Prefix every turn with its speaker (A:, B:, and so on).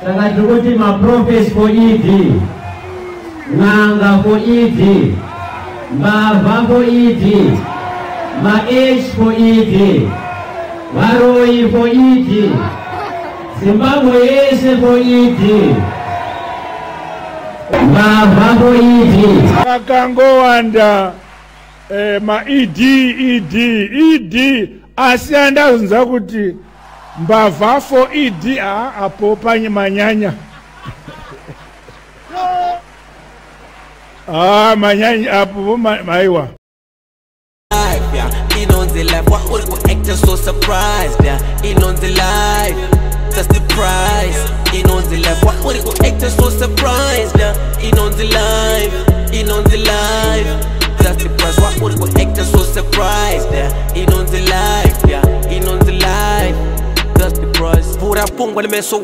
A: Saka tukuti ma prophets for ED, Nanga for ED, Mbavha for ED, ma H for ED, Varoi for ED, Zimbabwe yese for ED, Mbavha for ED.
B: Akangowanda ma ED asianda unza kuti Mbavha for ED apo panyi manyanya. Manyanya apo maiwa.
C: In on the life, what would we act so surprised? In on the life, that's the price. In on the life, what would we act so surprised? In on the life, that's the price. What would we act so surprised? In on the life, in on the life, that's the price. Pura pungwa limeso